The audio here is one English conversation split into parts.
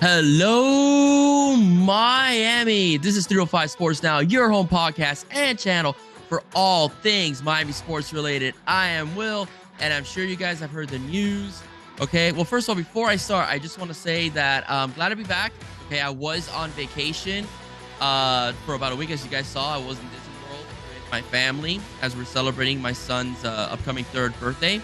Hello, Miami. This is 305 Sports Now, your home podcast and channel for all things Miami sports related. I am Will, and I'm sure you guys have heard the news. Okay, well, first of all, before I start, I just want to say that I'm glad to be back. Okay, I was on vacation for about a week. As you guys saw, I was in Disney World with my family as we're celebrating my son's upcoming third birthday.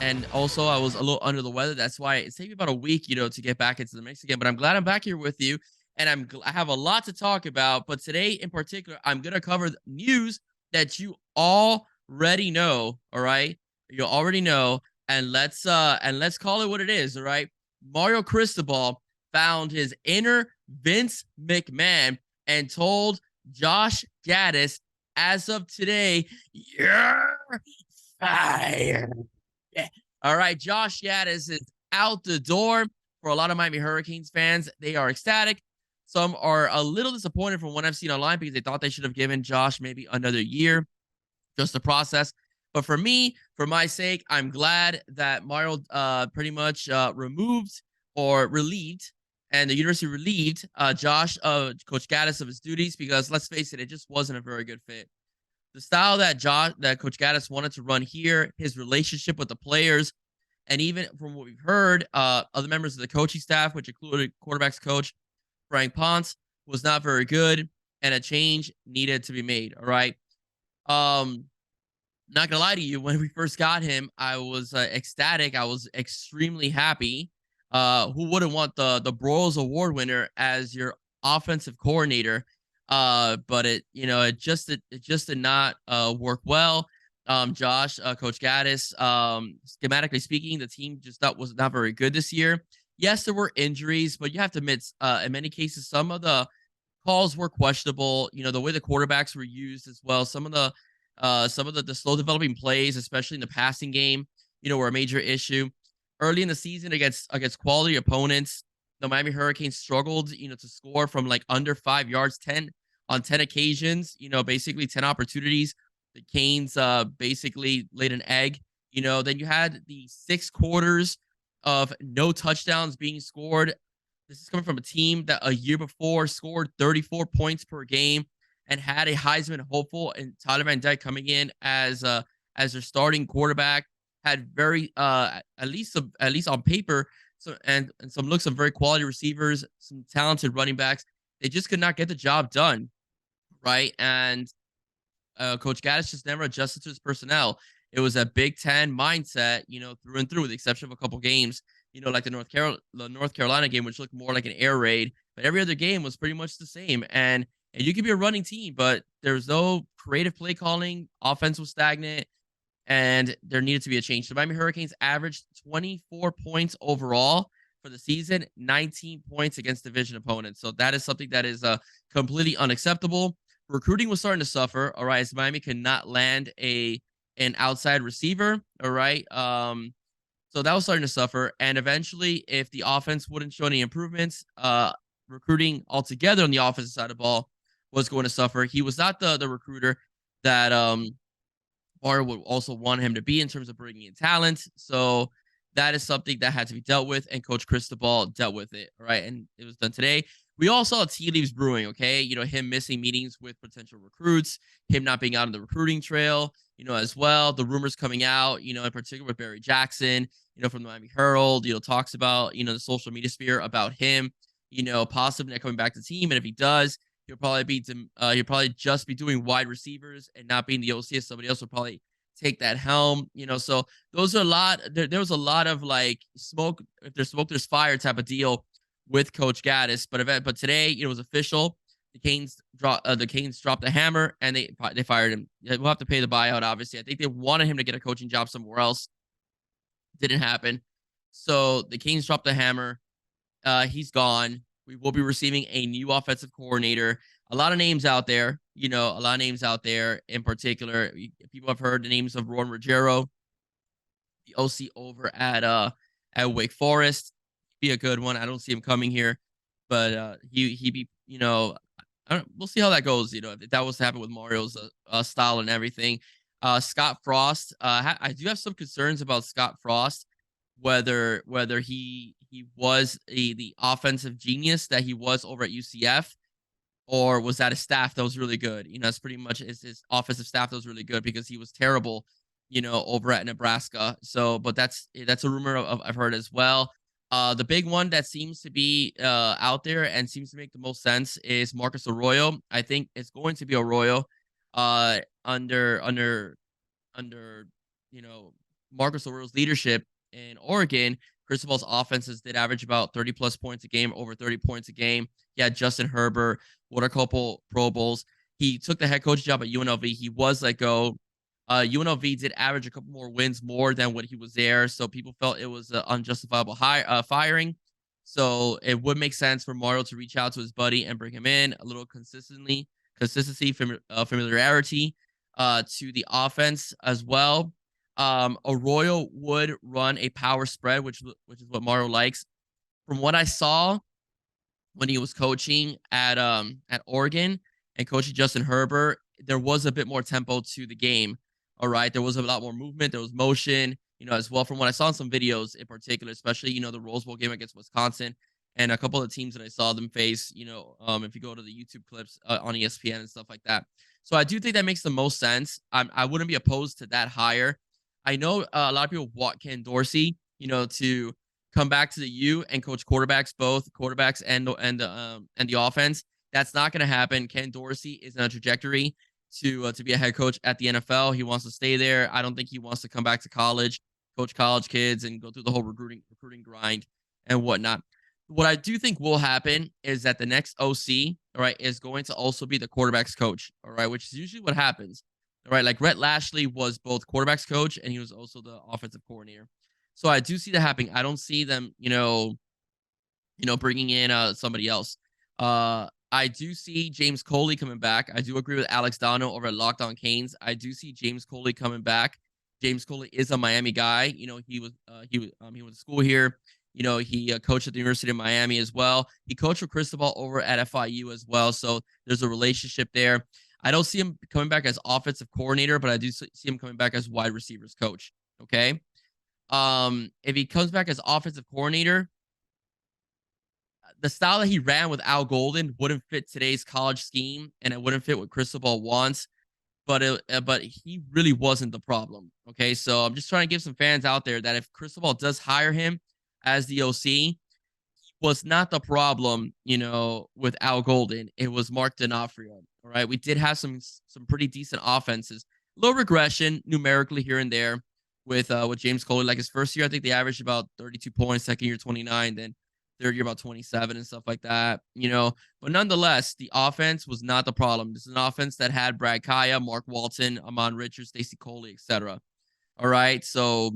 And also I was a little under the weather. That's why it's taking me about a week, to get back into the mix again. But I'm glad I'm back here with you, and I have a lot to talk about. But today in particular, I'm gonna cover the news that you already know. All right, you already know, and let's call it what it is. All right, Mario Cristobal found his inner Vince McMahon and told Josh Gattis as of today, "You're fired." Yeah. All right, Josh Gattis is out the door. For a lot of Miami Hurricanes fans, they are ecstatic. Some are a little disappointed from what I've seen online because they thought they should have given Josh maybe another year just to process. But for me, for my sake, I'm glad that Mario pretty much removed or relieved, and the university relieved Coach Gattis of his duties, because let's face it, it just wasn't a very good fit. The style that Coach Gattis wanted to run here, his relationship with the players, and even from what we've heard, other members of the coaching staff, which included quarterbacks coach Frank Ponce, was not very good, and a change needed to be made. All right. Not gonna lie to you, when we first got him, I was ecstatic. I was extremely happy. Who wouldn't want the Broyles Award winner as your offensive coordinator? But it just did not work well. Coach Gattis, schematically speaking, the team just was not very good this year. Yes, there were injuries, but you have to admit, in many cases, some of the calls were questionable. The way the quarterbacks were used as well. Some of the slow developing plays, especially in the passing game, were a major issue. Early in the season against quality opponents, the Miami Hurricanes struggled, to score from like under 5 yards, 10 occasions, basically 10 opportunities. The Canes basically laid an egg. Then you had the 6 quarters of no touchdowns being scored. This is coming from a team that a year before scored 34 points per game and had a Heisman hopeful and Tyler Van Dyke coming in as their starting quarterback. Had very at least on paper, and some looks of very quality receivers, some talented running backs. They just could not get the job done, right? And Coach Gaddis just never adjusted to his personnel. It was a Big Ten mindset, through and through, with the exception of a couple games, like the North Carolina game, which looked more like an air raid. But every other game was pretty much the same. And you could be a running team, but there was no creative play calling. Offense was stagnant, and there needed to be a change. The Miami Hurricanes averaged 24 points overall for the season, 19 points against division opponents. So that is something that is completely unacceptable. Recruiting was starting to suffer. All right, as Miami could not land an outside receiver. All right, so that was starting to suffer. And eventually, if the offense wouldn't show any improvements, recruiting altogether on the offensive side of the ball was going to suffer. He was not the recruiter that Mario would also want him to be in terms of bringing in talent. So that is something that had to be dealt with, and Coach Cristobal dealt with it. All right, and it was done today. We all saw tea leaves brewing, okay? Him missing meetings with potential recruits, him not being out on the recruiting trail, as well. The rumors coming out, in particular with Barry Jackson, from the Miami Herald, talks about, the social media sphere about him, possibly not coming back to the team. And if he does, he'll probably just be doing wide receivers and not being the OC, as somebody else will probably take that helm. So those are a lot. There was a lot of like smoke. If there's smoke, there's fire type of deal with Coach Gattis. But today, it was official. The Canes dropped the hammer, and they fired him. We'll have to pay the buyout, obviously. I think they wanted him to get a coaching job somewhere else. Didn't happen. So the Canes dropped the hammer. He's gone. We will be receiving a new offensive coordinator. A lot of names out there, a lot of names out there. In particular, people have heard the names of Ron Ruggiero, the OC over at Wake Forest. Be a good one. I don't see him coming here, but he be, we'll see how that goes. If that was to happen with Mario's style and everything. Scott Frost. I do have some concerns about Scott Frost. whether he was the offensive genius that he was over at UCF, or was that a staff that was really good? That's pretty much his offensive staff that was really good because he was terrible, over at Nebraska. So, but that's a rumor I've heard as well. The big one that seems to be out there and seems to make the most sense is Marcus Arroyo. I think it's going to be Arroyo, under Marcus Arroyo's leadership in Oregon. Cristobal's offenses did average about 30 plus points a game, over 30 points a game. He had Justin Herbert, what a couple Pro Bowls. He took the head coach job at UNLV. He was let go. UNLV did average a couple more wins more than what he was there, so people felt it was an unjustifiable firing. So it would make sense for Mario to reach out to his buddy and bring him in a little consistency, familiarity to the offense as well. Arroyo would run a power spread, which is what Mario likes. From what I saw when he was coaching at Oregon and coaching Justin Herbert, there was a bit more tempo to the game. All right, there was a lot more movement, there was motion, as well. From what I saw in some videos, in particular, especially the Rose Bowl game against Wisconsin, and a couple of teams that I saw them face. If you go to the YouTube clips on ESPN and stuff like that. So I do think that makes the most sense. I wouldn't be opposed to that hire. I know a lot of people want Ken Dorsey, to come back to the U and coach quarterbacks, both quarterbacks and the offense. That's not going to happen. Ken Dorsey is on a trajectory to be a head coach at the NFL. He wants to stay there. I don't think he wants to come back to college, coach college kids, and go through the whole recruiting grind and whatnot. What I do think will happen is that the next OC, all right, is going to also be the quarterback's coach, all right, which is usually what happens. All right, like Rhett Lashley was both quarterback's coach and he was also the offensive coordinator. So I do see that happening. I don't see them, bringing in somebody else. I do see James Coley coming back. I do agree with Alex Dono over at Locked On Canes. I do see James Coley coming back. James Coley is a Miami guy. He went to school here. He coached at the University of Miami as well. He coached with Cristobal over at FIU as well. So there's a relationship there. I don't see him coming back as offensive coordinator, but I do see him coming back as wide receivers coach. Okay. If he comes back as offensive coordinator, the style that he ran with Al Golden wouldn't fit today's college scheme, and it wouldn't fit what Cristobal wants. But he really wasn't the problem. Okay, so I'm just trying to give some fans out there that if Cristobal does hire him as the OC, he was not the problem, with Al Golden. It was Mark D'Onofrio. All right, we did have some pretty decent offenses. Low regression numerically here and there with James Coley. Like his first year, I think they averaged about 32 points. Second year, 29. Then third year, about 27 and stuff like that. But nonetheless, the offense was not the problem. This is an offense that had Brad Kaya, Mark Walton, Amon Richards, Stacy Coley, etc. All right, so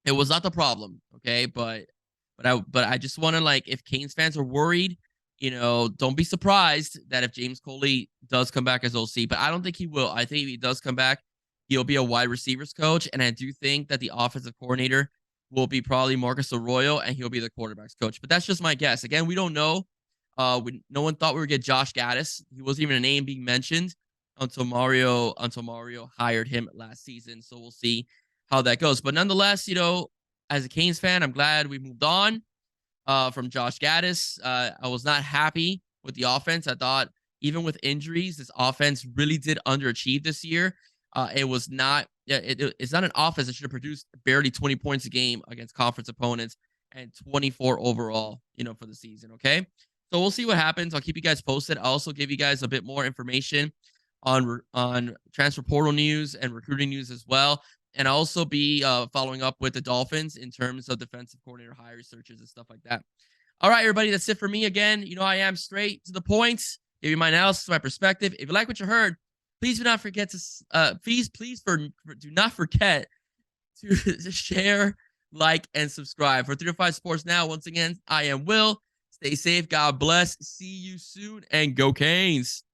it was not the problem. Okay, but I just want to, if Canes fans are worried, don't be surprised that if James Coley does come back as OC, but I don't think he will. I think if he does come back, he'll be a wide receivers coach, and I do think that the offensive coordinator will be probably Marcus Arroyo, and he'll be the quarterback's coach. But that's just my guess. Again, we don't know. No one thought we would get Josh Gattis. He wasn't even a name being mentioned until Mario hired him last season. So we'll see how that goes. But nonetheless, as a Canes fan, I'm glad we moved on from Josh Gattis. I was not happy with the offense. I thought even with injuries, this offense really did underachieve this year. It was not. It's not an offense that should have produced barely 20 points a game against conference opponents and 24 overall, for the season. Okay, so we'll see what happens. I'll keep you guys posted. I'll also give you guys a bit more information on transfer portal news and recruiting news as well. And I'll also be following up with the Dolphins in terms of defensive coordinator hire searches and stuff like that. All right, everybody, that's it for me. Again, I am straight to the point. Give you my analysis, my perspective. If you like what you heard, please do not forget to do not forget to share, like, and subscribe. For 3 to 5 Sports Now, once again, I am Will. Stay safe. God bless. See you soon, and go Canes.